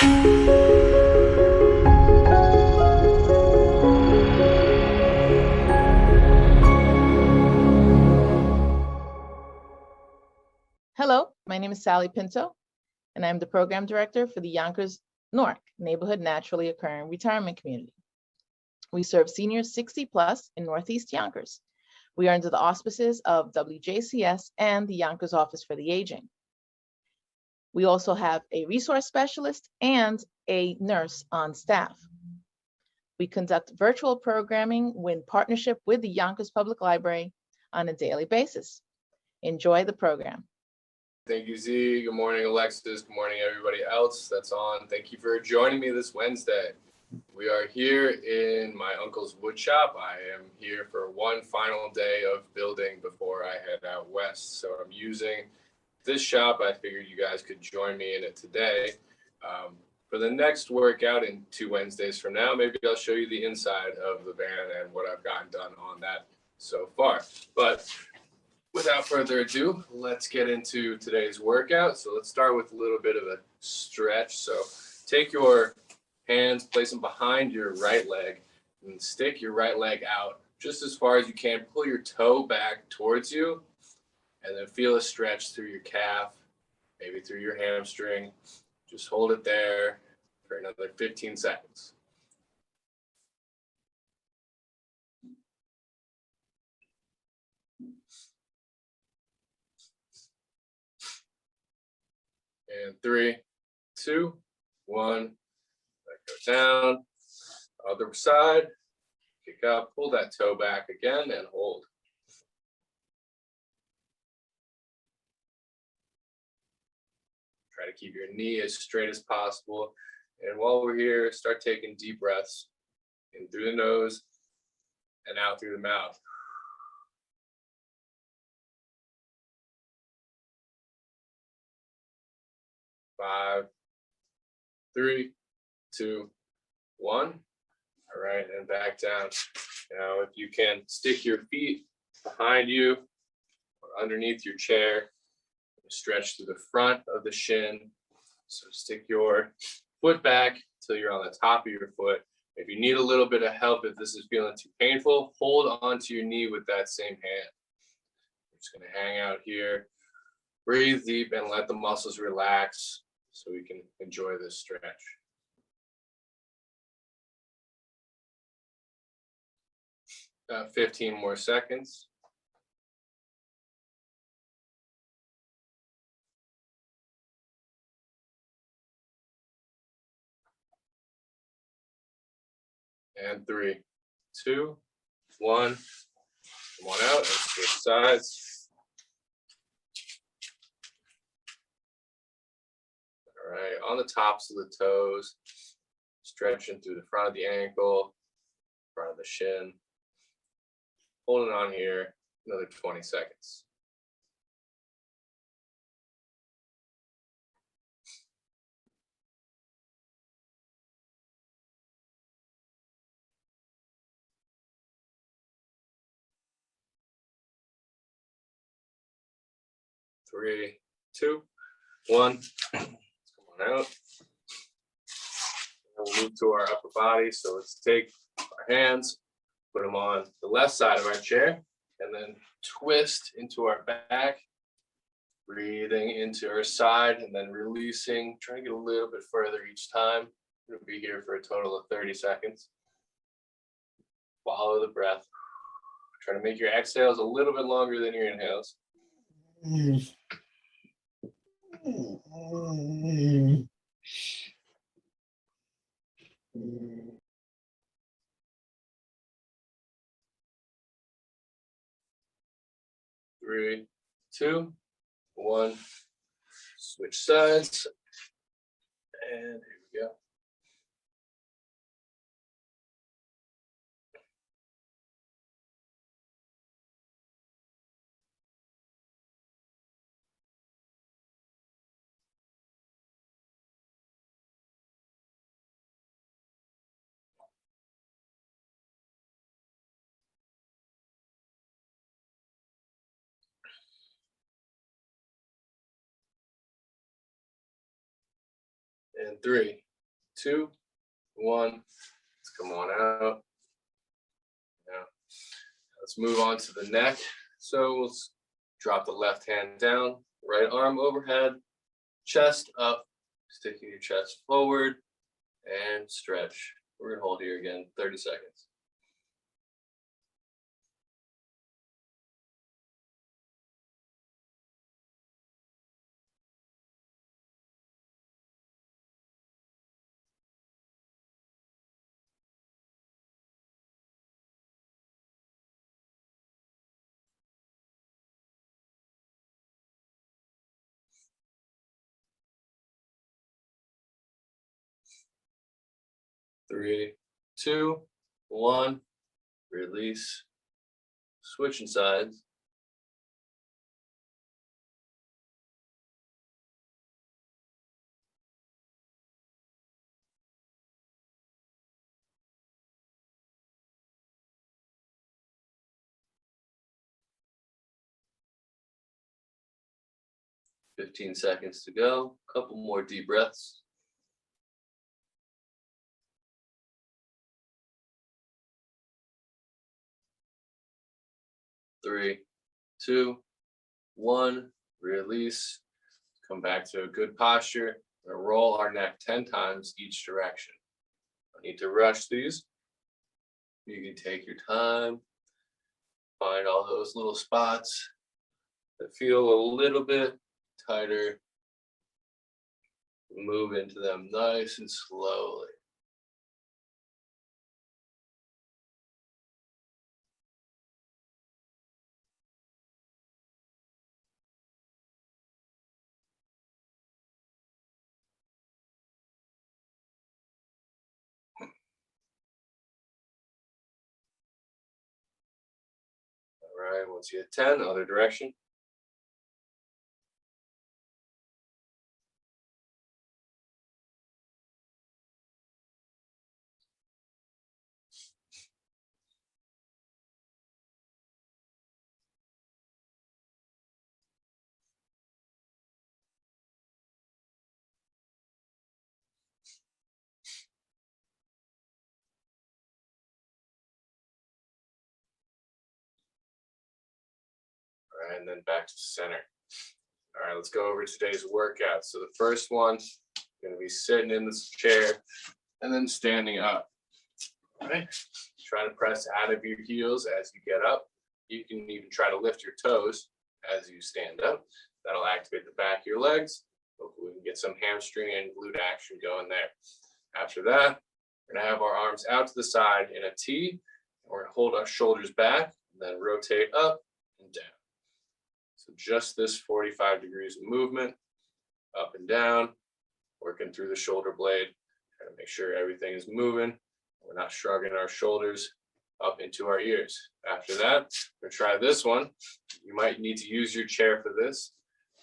Hello, my name is Sally Pinto, and I'm the program director for the Yonkers Newark Neighborhood Naturally Occurring Retirement Community. We serve seniors 60 plus in Northeast Yonkers. We are under the auspices of WJCS and the Yonkers Office for the Aging. We also have a resource specialist and a nurse on staff. We conduct virtual programming in partnership with the Yonkers Public Library on a daily basis. Enjoy the program. Thank you, Z. Good morning, Alexis. Good morning, everybody else that's on. Thank you for joining me this Wednesday. We are here in my uncle's wood shop. I am here for one final day of building before I head out west. So I'm using this shop. I figured you guys could join me in it today. For the next workout in 2 Wednesdays from now, maybe I'll show you the inside of the van and what I've gotten done on that so far. But without further ado, let's get into today's workout. So let's start with a little bit of a stretch. So take your hands, place them behind your right leg, and stick your right leg out just as far as you can. Pull your toe back towards you, and then feel a stretch through your calf, maybe through your hamstring. Just hold it there for another 15 seconds. And 3, 2, 1. Let go down. Other side. Kick up. Pull that toe back again and hold. Try to keep your knee as straight as possible. And while we're here, start taking deep breaths in through the nose and out through the mouth. 5, 3, 2, 1. All right, and back down. Now, if you can stick your feet behind you or underneath your chair, stretch to the front of the shin. So stick your foot back until you're on the top of your foot. If you need a little bit of help, if this is feeling too painful, hold onto your knee with that same hand. I'm just going to hang out here. Breathe deep and let the muscles relax so we can enjoy this stretch. About 15 more seconds. And 3, 2, 1. Come on out and switch sides. All right, on the tops of the toes, stretching through the front of the ankle, front of the shin. Holding on here, another 20 seconds. Three, 2, 1. Come on out. We'll move to our upper body. So let's take our hands, put them on the left side of our chair, and then twist into our back, breathing into our side, and then releasing, trying to get a little bit further each time. We'll be here for a total of 30 seconds. Follow the breath. Try to make your exhales a little bit longer than your inhales. 3, 2, 1. Switch sides. And here we go. And 3, 2, 1. Let's come on out. Now, let's move on to the neck. So we'll drop the left hand down, right arm overhead, chest up, sticking your chest forward, and stretch. We're gonna hold here again, 30 seconds. Three, 2, 1, release, switching sides. Fifteen seconds to go. Couple more deep breaths. Three, 2, 1, release. Come back to a good posture. We're gonna roll our neck 10 times each direction. Don't need to rush these. You can take your time. Find all those little spots that feel a little bit tighter. Move into them nice and slowly. All right, once you hit 10, other direction. All right, and then back to center. All right, let's go over today's workout. So the first one, going to be sitting in this chair and then standing up. All right, try to press out of your heels as you get up. You can even try to lift your toes as you stand up. That'll activate the back of your legs. Hopefully we can get some hamstring and glute action going there. After that, we're going to have our arms out to the side in a T. We're going to hold our shoulders back and then rotate up and down. So just this 45 degrees of movement, up and down, working through the shoulder blade, trying to make sure everything is moving. We're not shrugging our shoulders up into our ears. After that, we're gonna try this one. You might need to use your chair for this,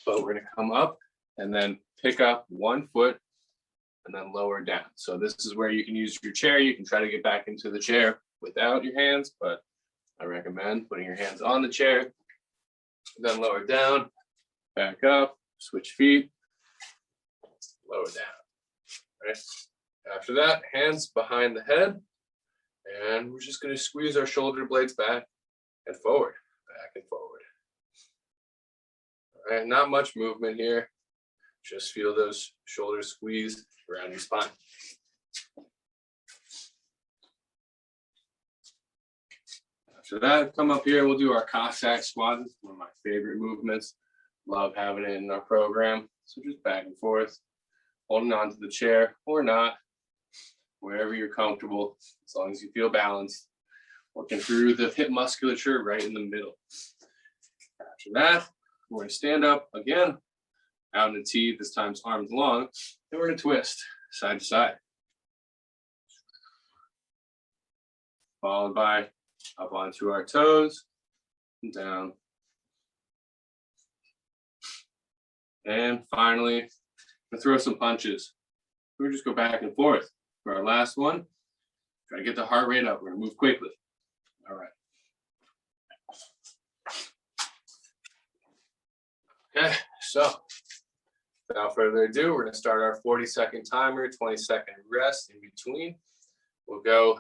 but we're gonna come up and then pick up one foot and then lower down. So this is where you can use your chair. You can try to get back into the chair without your hands, but I recommend putting your hands on the chair, then lower down, back up, switch feet, lower down. All right. After that, hands behind the head, and we're just going to squeeze our shoulder blades back and forward, back and forward. All right, not much movement here. Just feel those shoulders squeeze around your spine. After that, come up here, we'll do our Cossack Squad. This is one of my favorite movements. Love having it in our program. So just back and forth, holding on to the chair or not, wherever you're comfortable, as long as you feel balanced. Working through the hip musculature right in the middle. After that, we're going to stand up again, out in a T, this time's arms long, and we're going to twist side to side. Followed by up onto our toes, and down. And finally, we'll throw some punches. We'll just go back and forth. For our last one, try to get the heart rate up. We're going to move quickly. All right. Okay, so Without further ado, we're gonna start our 40-second timer, 20-second rest in between. We'll go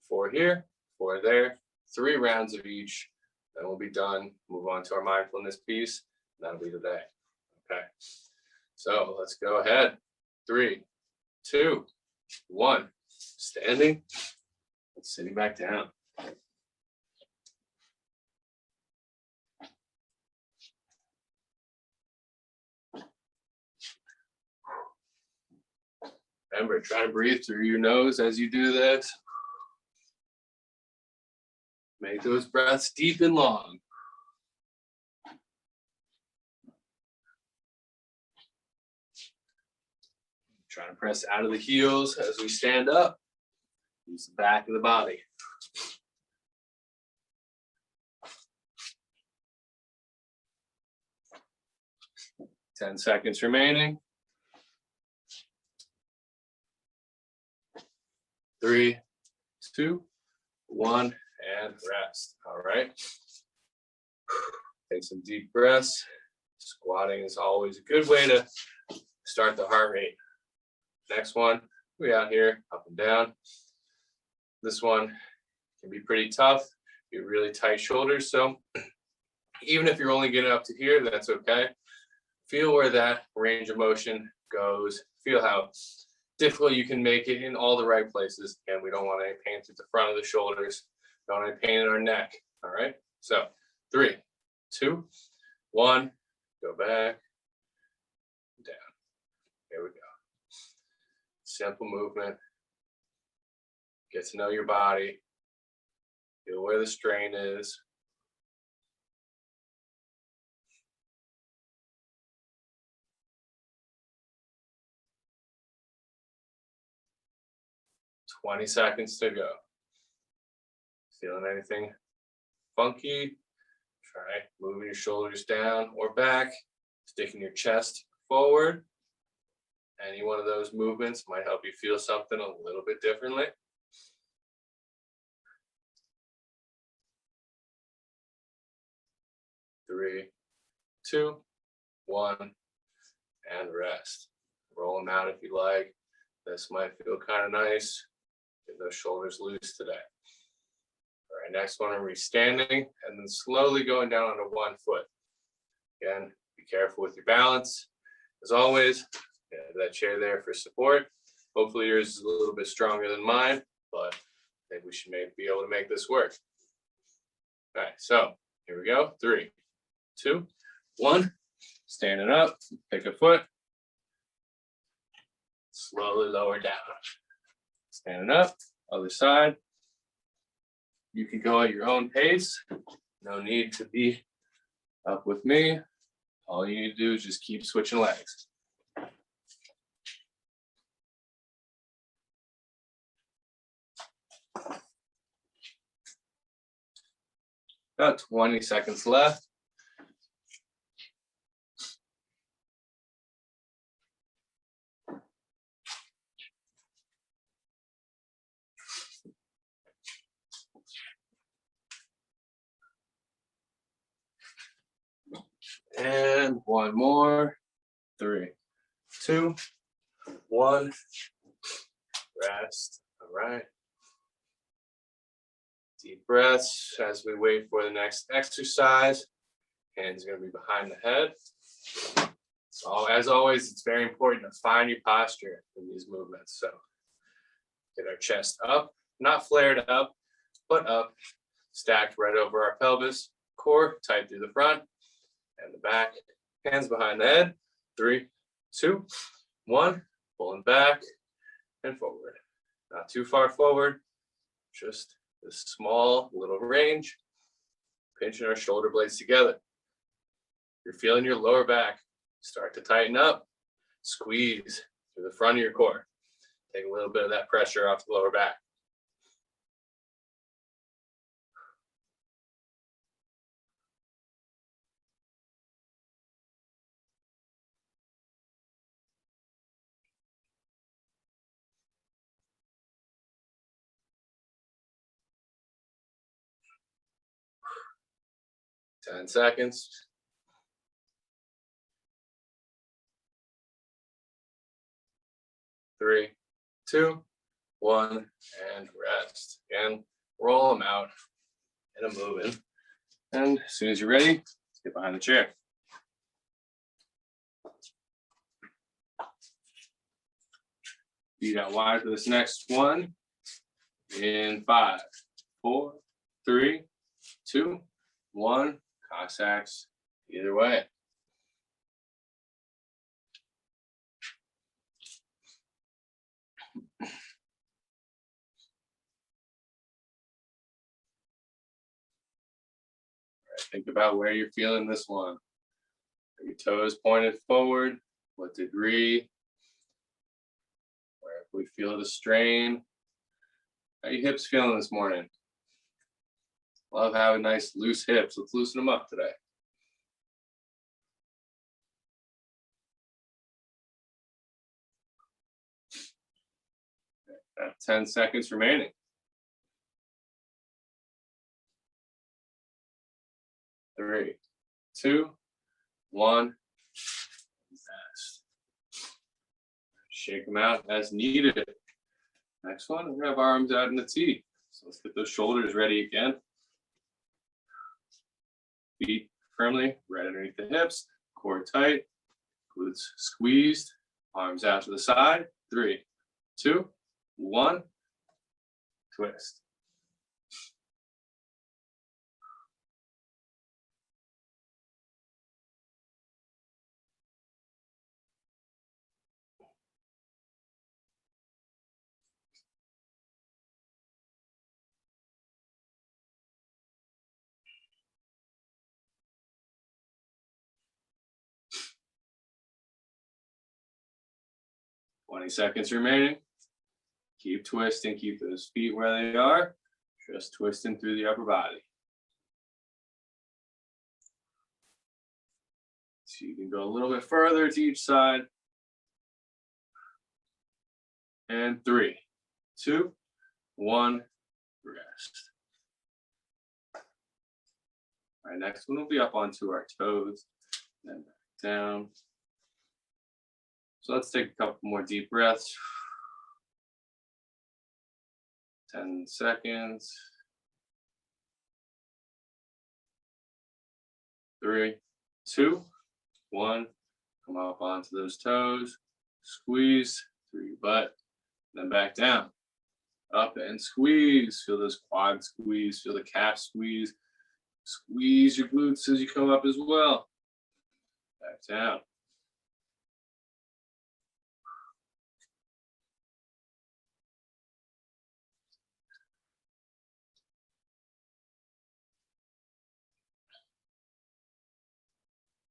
4 here, 4 there, 3 rounds of each, then we'll be done. Move on to our mindfulness piece. That'll be the day. Okay. So let's go ahead. 3, 2, 1. Standing and sitting back down. Remember, try to breathe through your nose as you do this. Make those breaths deep and long. Try to press out of the heels as we stand up. Use the back of the body. 10 seconds remaining. 3, 2, 1, and rest. All right. Take some deep breaths. Squatting is always a good way to start the heart rate. Next one, we out here, up and down. This one can be pretty tough. You really tight shoulders. So even if you're only getting up to here, that's okay. Feel where that range of motion goes. Feel how difficult you can make it in all the right places. And we don't want any pain through the front of the shoulders. Don't want any pain in our neck. All right. So 3, 2, 1, go back, down. Here we go. Simple movement. Get to know your body. Feel where the strain is. "20 seconds to go." Feeling anything funky? Try moving your shoulders down or back, sticking your chest forward. Any one of those movements might help you feel something a little bit differently. 3, 2, 1, and rest. Roll them out if you like. This might feel kind of nice. Get those shoulders loose today. All right, next one, are we standing and then slowly going down onto one foot. Again, be careful with your balance. As always, that chair there for support. Hopefully yours is a little bit stronger than mine, but I think we should be able to make this work. All right, so here we go. 3, 2, 1. Standing up, pick a foot. Slowly lower down. Standing up, other side. You can go at your own pace. No need to be up with me. All you need to do is just keep switching legs. About 20 seconds left. And one more. 3, 2, 1. Rest. All right. Deep breaths as we wait for the next exercise. Hands are going to be behind the head. So as always, it's very important to find your posture in these movements. So get our chest up, not flared up, but up, stacked right over our pelvis, core tight through the front and the back. Hands behind the head. 3, 2, 1. Pulling back and forward. Not too far forward, just this small little range. Pinching our shoulder blades together. You're feeling your lower back start to tighten up. Squeeze through the front of your core. Take a little bit of that pressure off the lower back. Ten seconds. 3, 2, 1, and rest. Again, roll them out, get them moving. And as soon as you're ready, get behind the chair. Feet out wide for this next one. In 5, 4, 3, 2, 1. Cossacks either way. Think about where you're feeling this one. Are your toes pointed forward? What degree? Where we feel the strain? How are your hips feeling this morning? Love having nice loose hips. Let's loosen them up today. Got 10 seconds remaining. 3, 2, 1. Rest. Shake them out as needed. Next one, we're gonna have arms out in the T. So let's get those shoulders ready again. Feet firmly right underneath the hips, core tight, glutes squeezed, arms out to the side. 3, 2, 1. Twist. Twenty seconds remaining. Keep twisting, keep those feet where they are. Just twisting through the upper body. So you can go a little bit further to each side. And 3, 2, 1, rest. All right, next one will be up onto our toes, then back down. So let's take a couple more deep breaths. 10 seconds. 3, 2, 1. Come up onto those toes. Squeeze through your butt. Then back down. Up and squeeze. Feel those quads squeeze. Feel the calf squeeze. Squeeze your glutes as you come up as well. Back down.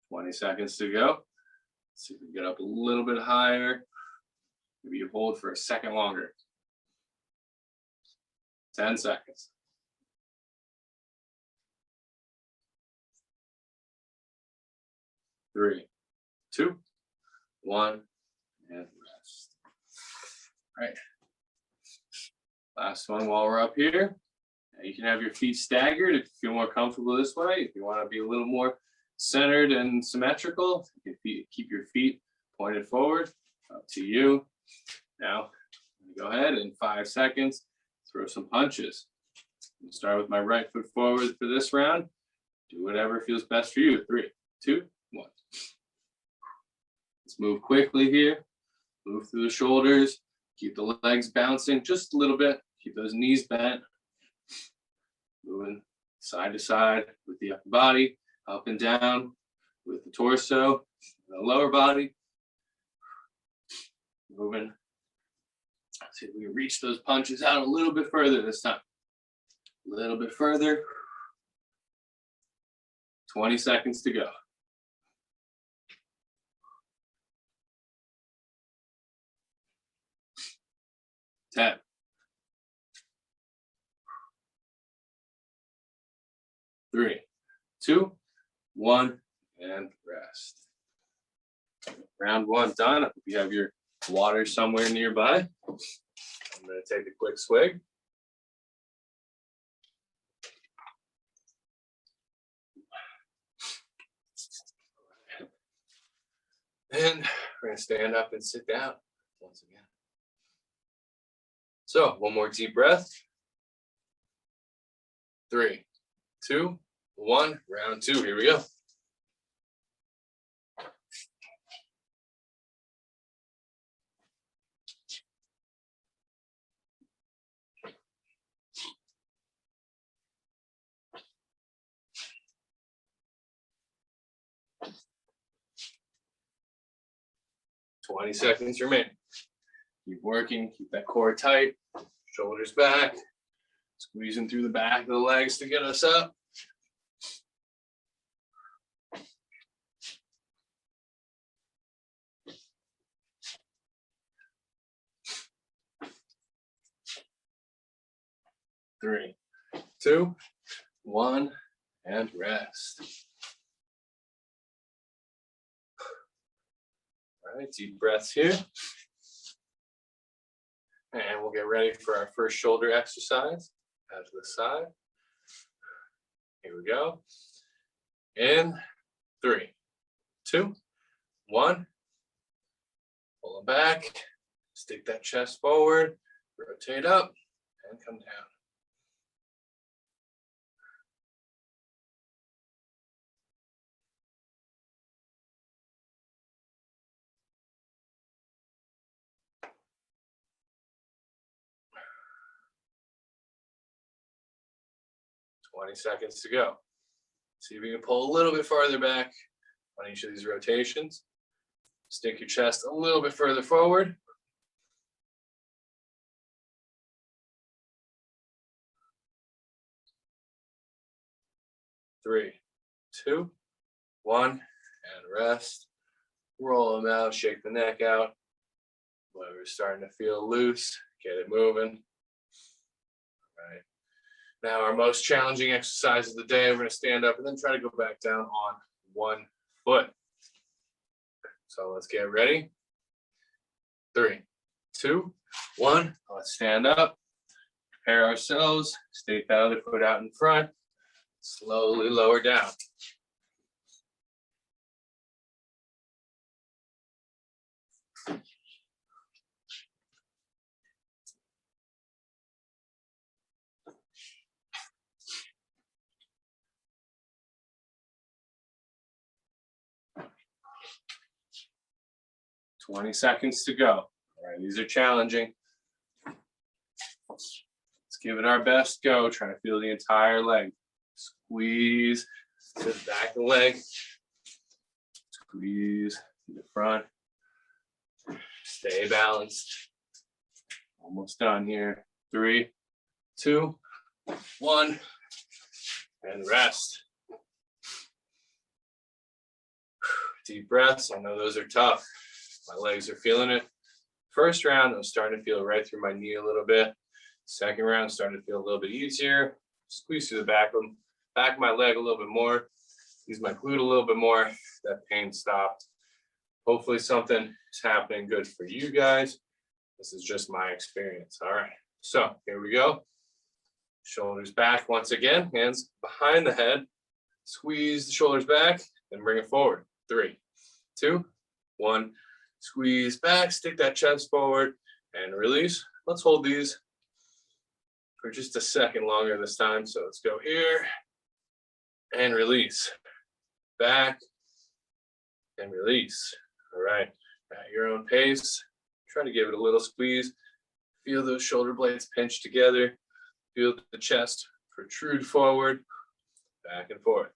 Twenty seconds to go. Let's see if we can get up a little bit higher. Maybe you hold for a second longer. 10 seconds. 3, 2, 1, and rest. All right. Last one while we're up here. You can have your feet staggered if you feel more comfortable this way. If you want to be a little more centered and symmetrical, you can keep your feet pointed forward. Up to you. Now, go ahead in 5 seconds, throw some punches. I'll start with my right foot forward for this round. Do whatever feels best for you. 3, 2, 1. Let's move quickly here. Move through the shoulders. Keep the legs bouncing just a little bit. Keep those knees bent. Moving side to side with the upper body, up and down with the torso, the lower body. Moving. Let's see if we can reach those punches out a little bit further this time. A little bit further. 20 seconds to go. 10. 3, 2, 1, and rest. Round 1 done. I hope you have your water somewhere nearby. I'm going to take a quick swig. And we're going to stand up and sit down once again. So one more deep breath. 3, 2, 1, round 2, here we go. Twenty seconds remaining. Keep working, keep that core tight, shoulders back, squeezing through the back of the legs to get us up. Three, 2, 1, and rest. All right, deep breaths here. And we'll get ready for our first shoulder exercise. Out to the side. Here we go. In 3, 2, 1. Pull it back. Stick that chest forward. Rotate up and come down. Twenty seconds to go. See if you can pull a little bit farther back on each of these rotations. Stick your chest a little bit further forward. Three, 2, 1, and rest. Roll them out, shake the neck out. Whatever's starting to feel loose, get it moving. All right. Now our most challenging exercise of the day, we're going to stand up and then try to go back down on one foot. So let's get ready. 3, 2, 1. Let's stand up. Prepare ourselves. Stake that other foot out in front. Slowly lower down. Twenty seconds to go. All right, these are challenging. Let's give it our best go. Try to feel the entire leg. Squeeze to the back of the leg. Squeeze to the front. Stay balanced. Almost done here. 3, 2, 1, and rest. Deep breaths. I know those are tough. My legs are feeling it. First round, I'm starting to feel right through my knee a little bit. Second round, starting to feel a little bit easier. Squeeze through the back of my leg a little bit more. Use my glute a little bit more. That pain stopped. Hopefully something is happening good for you guys. This is just my experience. All right, so here we go. Shoulders back once again, hands behind the head. Squeeze the shoulders back and bring it forward. 3, 2, 1. Squeeze back, stick that chest forward and release. Let's hold these for just a second longer this time. So let's go here and release. Back and release. All right, at your own pace. Try to give it a little squeeze. Feel those shoulder blades pinch together. Feel the chest protrude forward, back and forth.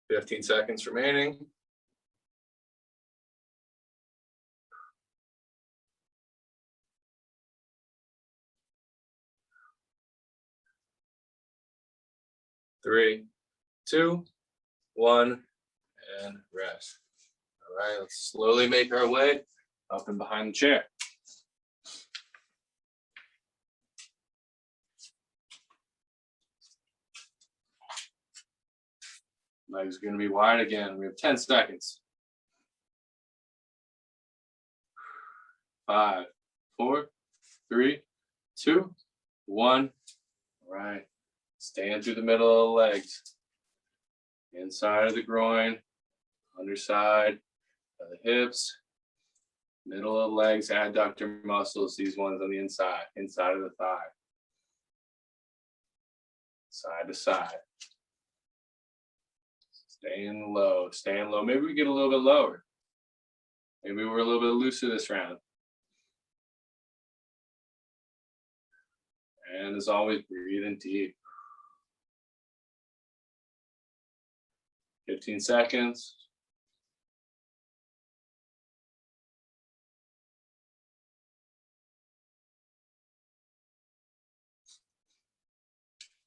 15 seconds remaining. Three, 2, 1, and rest. All right, let's slowly make our way up and behind the chair. Legs are going to be wide again. We have 10 seconds. 5, 4, 3, 2, 1. All right. Stand through the middle of the legs. Inside of the groin, underside of the hips. Middle of legs, adductor muscles, these ones on the inside of the thigh. Side to side. Staying low, staying low. Maybe we get a little bit lower. Maybe we're a little bit looser this round. And as always, breathing deep. 15 seconds.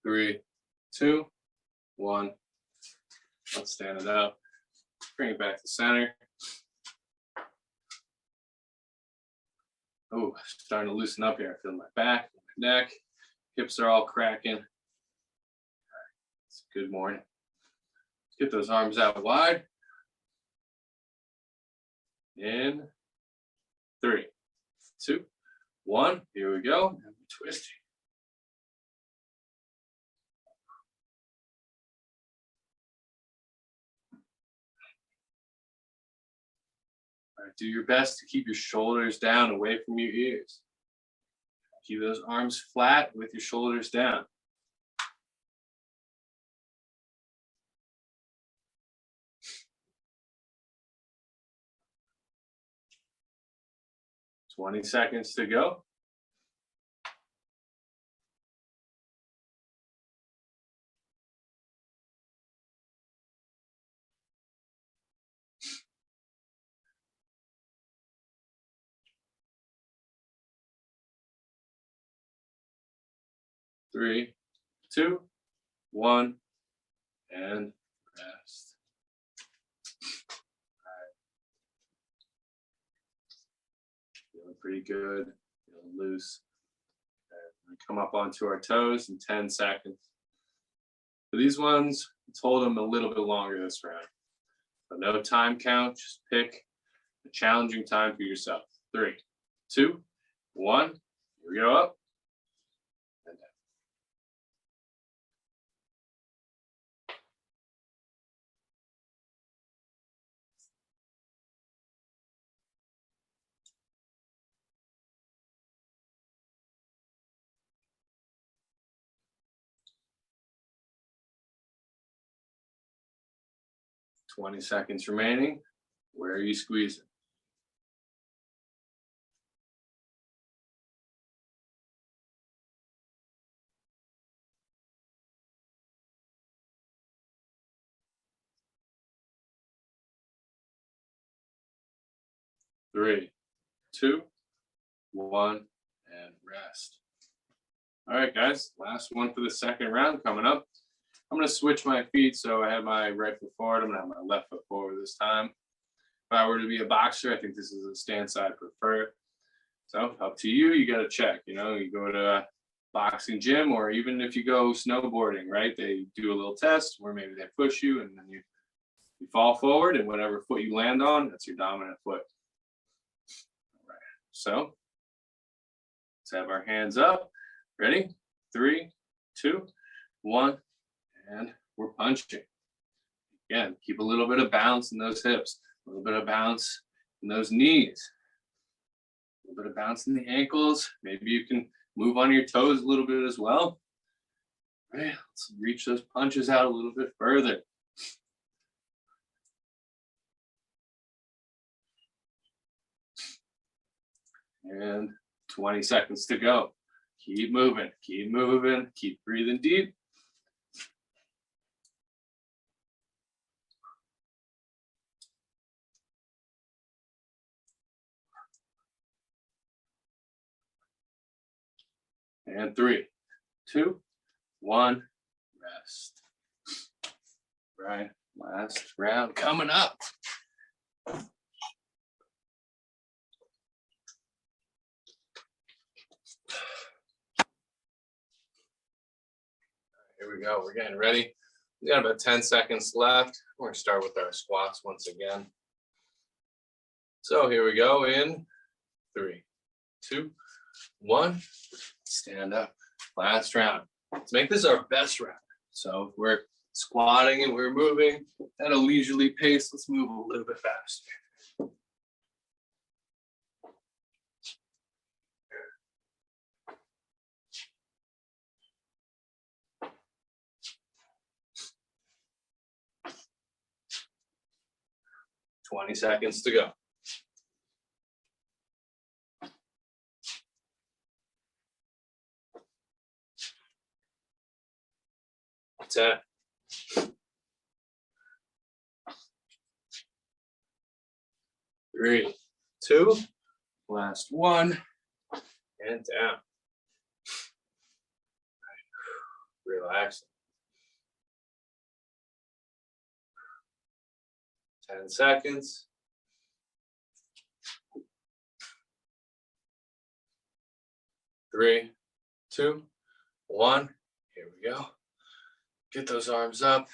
Three, two, one. Let's stand it up. Bring it back to center. Oh, starting to loosen up here. I feel my back, my neck, hips are all cracking. All right. It's a good morning. Get those arms out wide. In 3, 2, 1. Here we go. And twisting. All right, do your best to keep your shoulders down away from your ears. Keep those arms flat with your shoulders down. Twenty seconds to go. Three, two, one, and rest. All right. Feeling pretty good, feeling loose. Okay. Come up onto our toes in 10 seconds. For these ones, let's hold them a little bit longer this round. So no time count, just pick a challenging time for yourself. 3, 2, 1, here we go up. 20 seconds remaining. Where are you squeezing? Three, two, one, and rest. All right, guys, last one for the second round coming up. I'm going to switch my feet. So I have my right foot forward. I'm going to have my left foot forward this time. If I were to be a boxer, I think this is a stance I prefer. So up to you. You got to check. You know, you go to a boxing gym, or even if you go snowboarding, right? They do a little test where maybe they push you and then you fall forward, and whatever foot you land on, that's your dominant foot. All right. So let's have our hands up. Ready? 3, 2, 1. And we're punching. Again, keep a little bit of bounce in those hips, a little bit of bounce in those knees, a little bit of bounce in the ankles. Maybe you can move on your toes a little bit as well. All right, let's reach those punches out a little bit further. And 20 seconds to go. Keep moving, keep breathing deep. And 3, 2, 1, rest. Right, last round coming up. Here we go, we're getting ready. We got about 10 seconds left. We're gonna start with our squats once again. So here we go in 3, 2, 1. Stand up. Last round. Let's make this our best round. So if we're squatting and we're moving at a leisurely pace, let's move a little bit faster. 20 seconds to go. 10. 3, 2, last one, and down. Relax. 10 seconds. 3, 2, 1. Here we go. Get those arms up.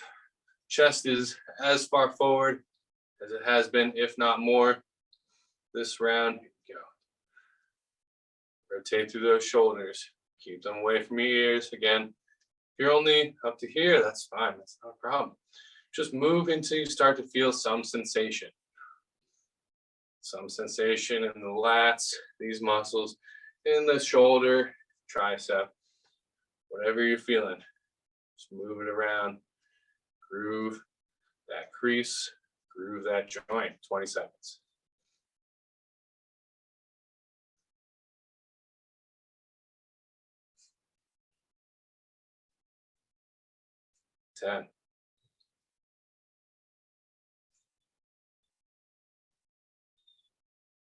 Chest is as far forward as it has been, if not more, this round. Here we go. Rotate through those shoulders. Keep them away from your ears. Again, if you're only up to here, that's fine. That's not a problem. Just move until you start to feel some sensation. Some sensation in the lats, these muscles, in the shoulder, tricep, whatever you're feeling. Just move it around. Groove that crease, groove that joint. 20 seconds. 10.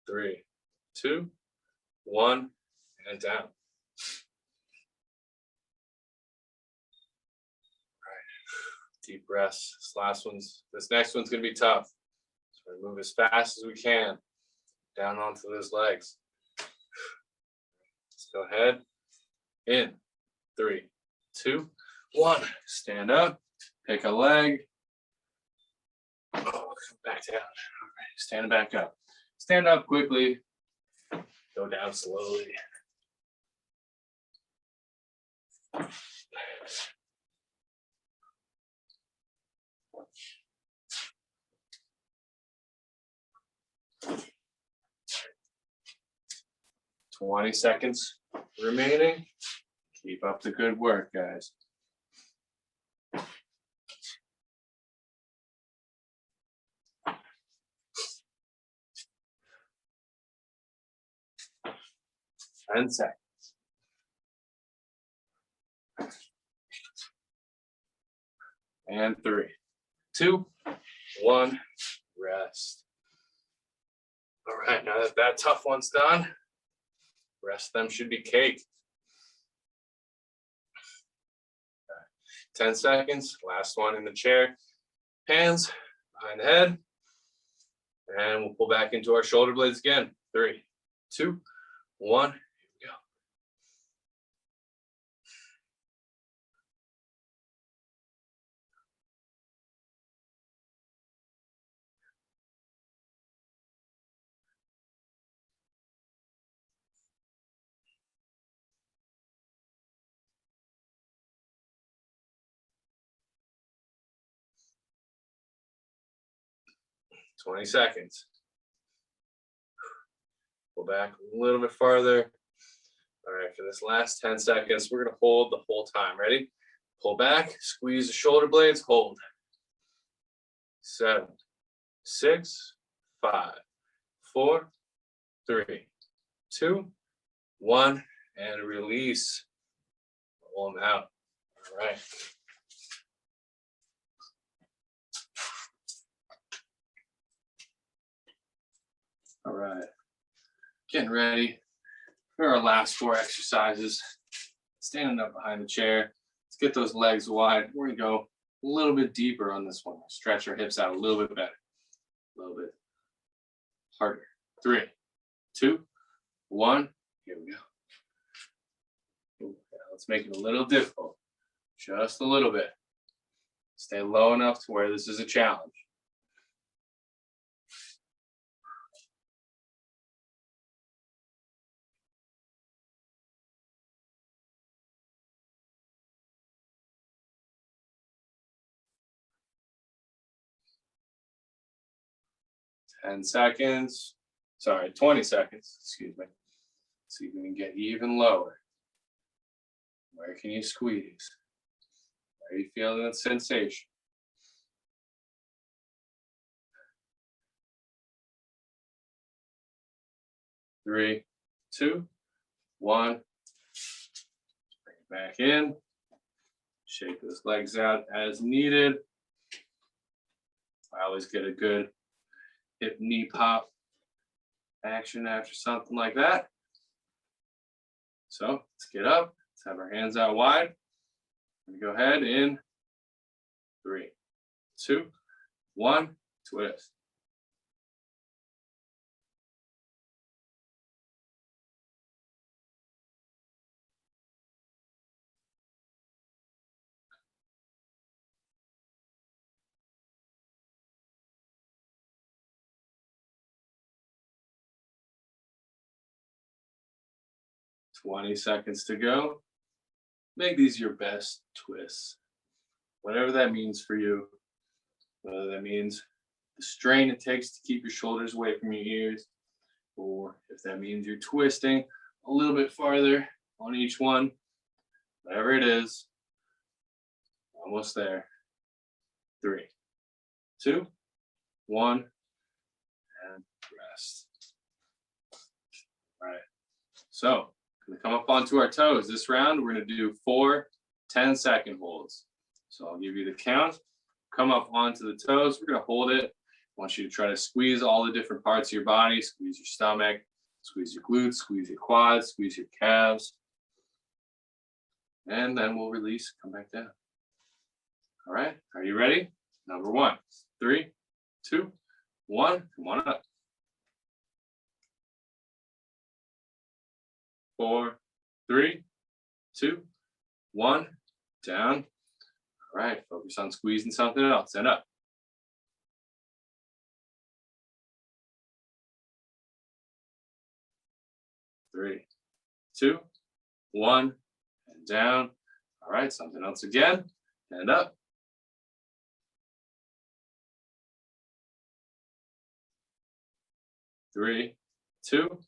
3, 2, 1, and down. All right. Deep breaths. This next one's gonna be tough. So we're gonna move as fast as we can down onto those legs. Let's go ahead. In 3, 2, 1. Stand up. Pick a leg. Come back down. All right. Stand back up. Stand up quickly. Go down slowly. "20 seconds remaining. Keep up the good work, guys. "10 seconds. And 3, 2, 1, rest. All right, now that that tough one's done, the rest of them should be cake. 10 seconds, last one in the chair. Hands behind the head. And we'll pull back into our shoulder blades again. 3, 2, 1, here we go. 20 seconds. Pull back a little bit farther. All right, for this last 10 seconds, we're gonna hold the whole time. Ready? Pull back, squeeze the shoulder blades, hold. 7, 6, 5, 4, 3, 2, 1, and release. Pull them out. All right. All right. Getting ready for our last 4 exercises. Standing up behind the chair. Let's get those legs wide. We're gonna go a little bit deeper on this one. Stretch our hips out a little bit better. A little bit harder. 3, 2, 1. Here we go. Let's make it a little difficult. Just a little bit. Stay low enough to where this is a challenge. Sorry, 20 seconds, excuse me. So you can get even lower. Where can you squeeze? Where are you feeling that sensation? 3, 2, 1. Bring it back in. Shake those legs out as needed. I always get a good hip knee pop action after something like that. So let's get up. Let's have our hands out wide. And go ahead in 3, 2, 1. Twist. "20 seconds to go." Make these your best twists, whatever that means for you. Whether that means the strain it takes to keep your shoulders away from your ears, or if that means you're twisting a little bit farther on each one, whatever it is, almost there. 3, 2, 1, and rest. All right. So, going to come up onto our toes. This round, we're going to do 4 10-second holds. So I'll give you the count. Come up onto the toes. We're going to hold it. I want you to try to squeeze all the different parts of your body. Squeeze your stomach, squeeze your glutes, squeeze your quads, squeeze your calves. And then we'll release, come back down. All right, are you ready? Number 1, 3, 2, 1, come on up. 4, 3, 2, 1, down. All right, focus on squeezing something else and up. 3, 2, 1, and down. All right, something else again, and up. 3, 2,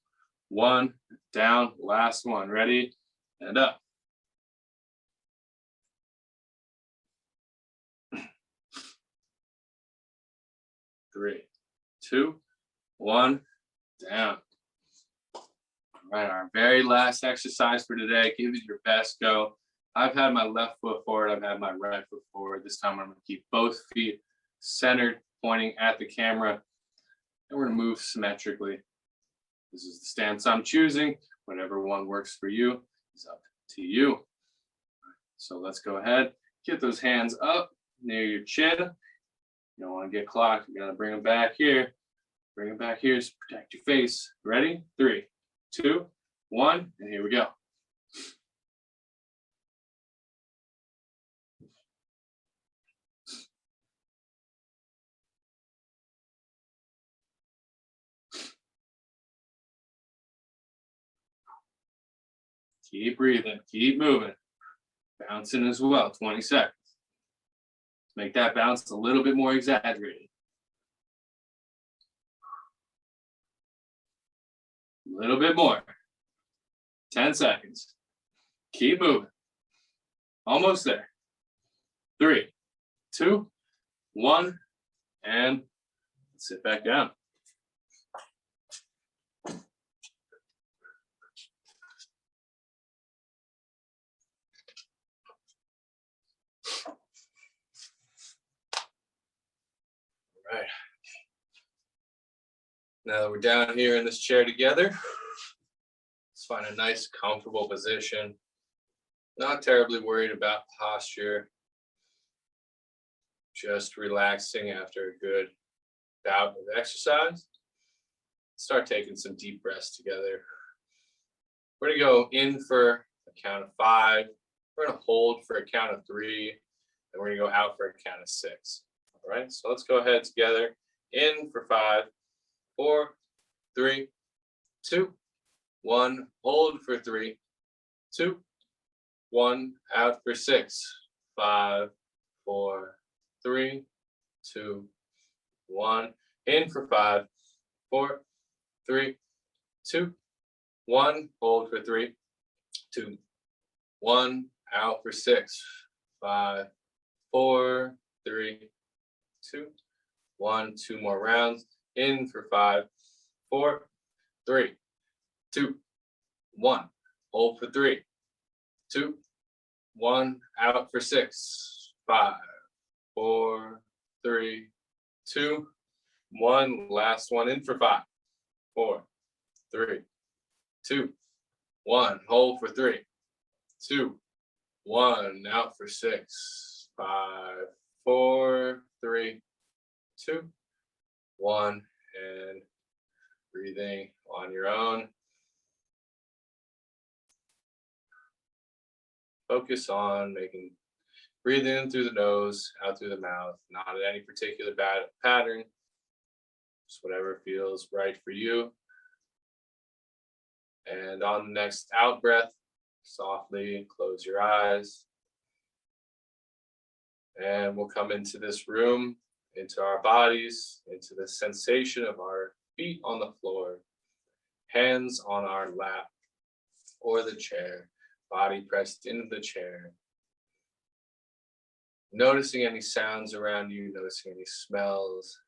1, down. Last one, ready, and up. 3, 2, 1, down. All right, our very last exercise for today. Give it your best go. I've had my left foot forward. I've had my right foot forward. This time I'm going to keep both feet centered, pointing at the camera. And we're going to move symmetrically. This is the stance I'm choosing. Whatever one works for you is up to you. So let's go ahead. Get those hands up near your chin. You don't want to get clocked. You got to bring them back here. Bring them back here to protect your face. Ready? 3, 2, 1, and here we go. Keep breathing, keep moving. Bouncing as well, 20 seconds. Make that bounce a little bit more exaggerated. A little bit more. 10 seconds. Keep moving. Almost there. 3, 2, 1, and sit back down. All right. Now that we're down here in this chair together, let's find a nice, comfortable position. Not terribly worried about posture. Just relaxing after a good bout of exercise. Start taking some deep breaths together. We're going to go in for a count of 5. We're going to hold for a count of 3. And we're going to go out for a count of 6. All right, so let's go ahead together. In for 5, 4, 3, 2, 1. Hold for 3, 2, 1. Out for 6, 5, 4, 3, 2, 1. In for 5, 4, 3, 2, 1. Hold for 3, 2, 1. Out for 6, 5, 4, 3, 2, 1. 2 more rounds. In for 5, 4, 3, 2, 1. Hold for 3, 2, 1. Out for 6, 5, 4, 3, 2, 1. Last one in for 5, 4, 3, 2, 1. Hold for 3, 2, 1. Out for 6, 5, 4, 3, 2, 1. And breathing on your own. Focus on breathing in through the nose, out through the mouth, not in any particular pattern, just whatever feels right for you. And on the next out breath, softly close your eyes. And we'll come into this room, into our bodies, into the sensation of our feet on the floor, hands on our lap or the chair, body pressed into the chair. Noticing any sounds around you, noticing any smells.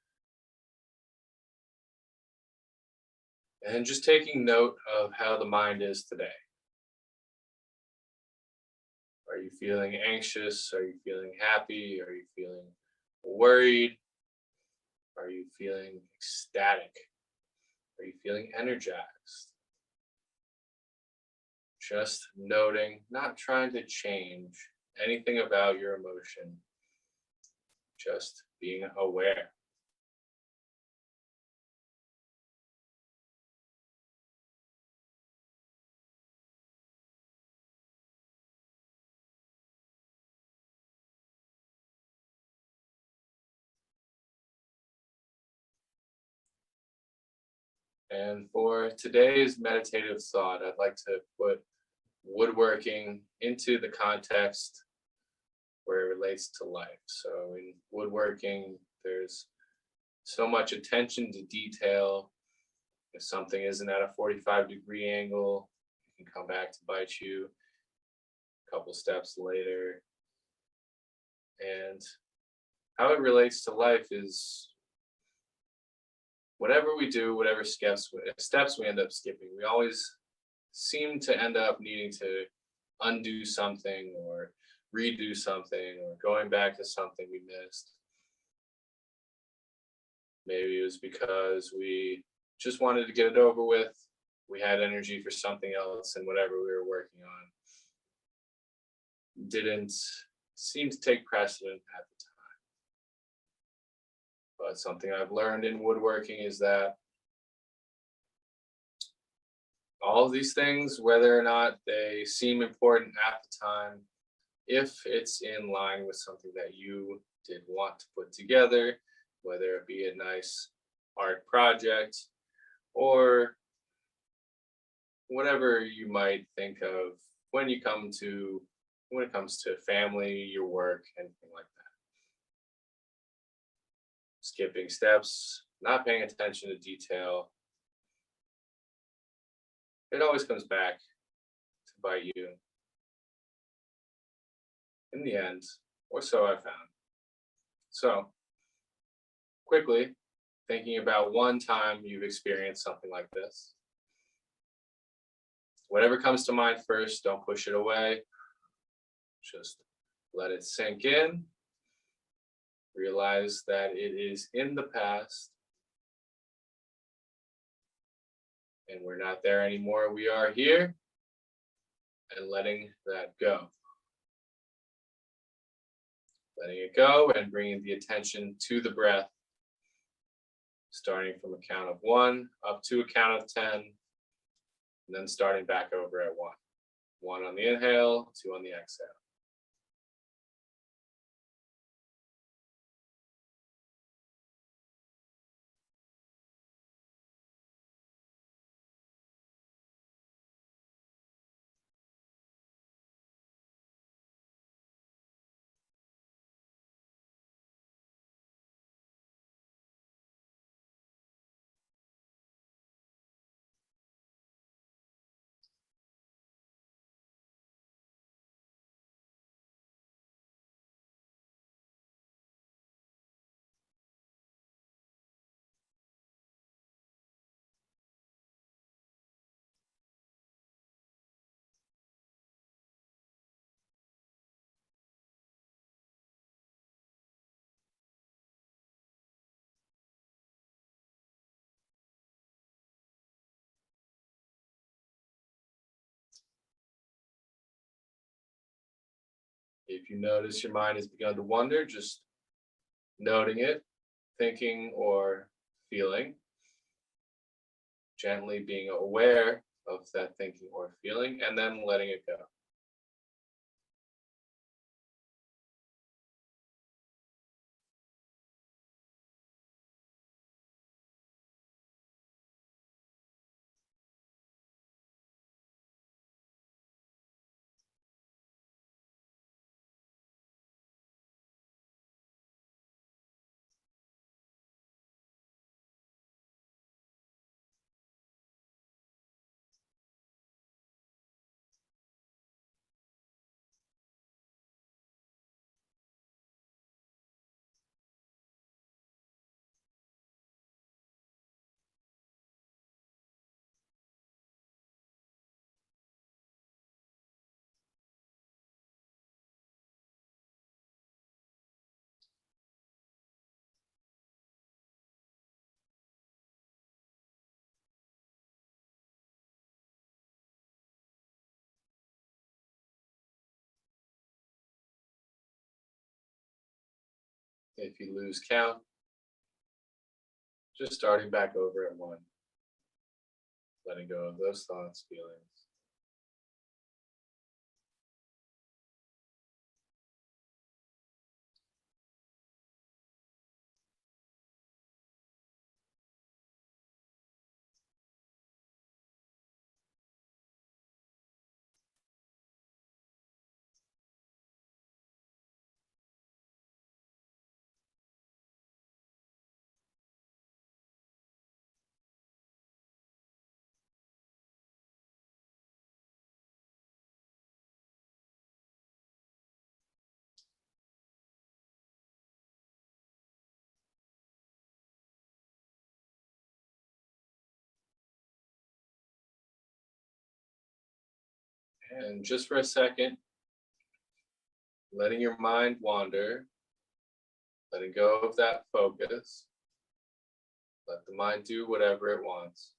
And just taking note of how the mind is today. Are you feeling anxious? Are you feeling happy? Are you feeling worried? Are you feeling ecstatic? Are you feeling energized? Just noting, not trying to change anything about your emotion, just being aware. And for today's meditative thought, I'd like to put woodworking into the context where it relates to life. So in woodworking, there's so much attention to detail. If something isn't at a 45-degree angle, it can come back to bite you a couple steps later. And how it relates to life is whatever we do, whatever steps we end up skipping, we always seem to end up needing to undo something or redo something or going back to something we missed. Maybe it was because we just wanted to get it over with. We had energy for something else, and whatever we were working on didn't seem to take precedent at the time. But something I've learned in woodworking is that all of these things, whether or not they seem important at the time, if it's in line with something that you did want to put together, whether it be a nice art project or whatever you might think of when it comes to family, your work, anything like that. Skipping steps, not paying attention to detail, it always comes back to bite you in the end, or so I found. So, quickly, thinking about one time you've experienced something like this. Whatever comes to mind first, don't push it away. Just let it sink in. Realize that it is in the past. And we're not there anymore. We are here. And letting that go. Letting it go and bringing the attention to the breath. Starting from a count of 1 up to a count of 10. And then starting back over at 1. 1 on the inhale, 2 on the exhale. If you notice your mind has begun to wander, just noting it, thinking or feeling, gently being aware of that thinking or feeling, and then letting it go. If you lose count, just starting back over at 1, letting go of those thoughts, feelings. And just for a second, letting your mind wander, letting go of that focus. Let the mind do whatever it wants.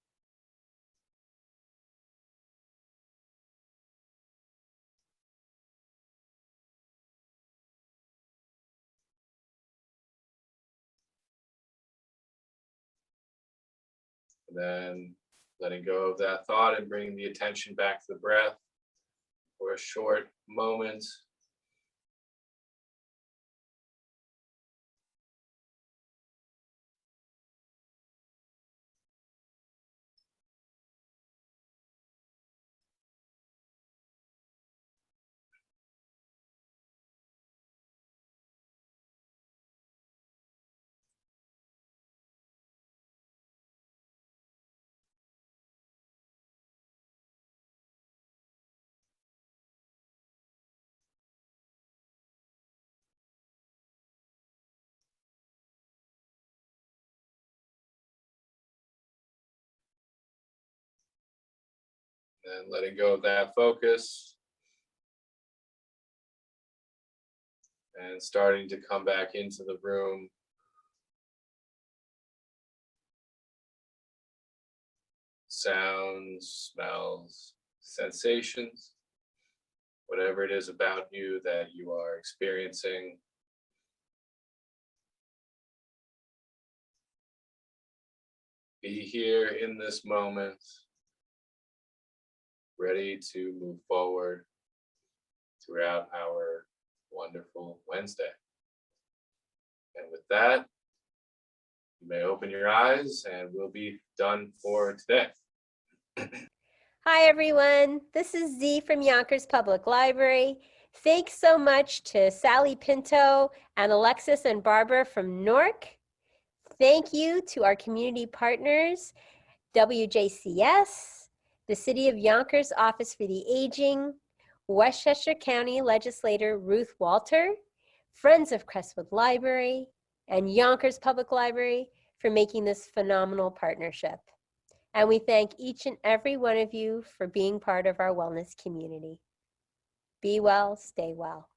And then letting go of that thought and bringing the attention back to the breath for a short moment. And letting go of that focus. And starting to come back into the room. Sounds, smells, sensations, whatever it is about you that you are experiencing. Be here in this moment, ready to move forward throughout our wonderful Wednesday. And with that, you may open your eyes and we'll be done for today. Hi, everyone. This is Z from Yonkers Public Library. Thanks so much to Sally Pinto and Alexis and Barbara from Newark. Thank you to our community partners, WJCS, the City of Yonkers Office for the Aging, Westchester County Legislator Ruth Walter, Friends of Crestwood Library, and Yonkers Public Library for making this phenomenal partnership. And we thank each and every one of you for being part of our wellness community. Be well, stay well.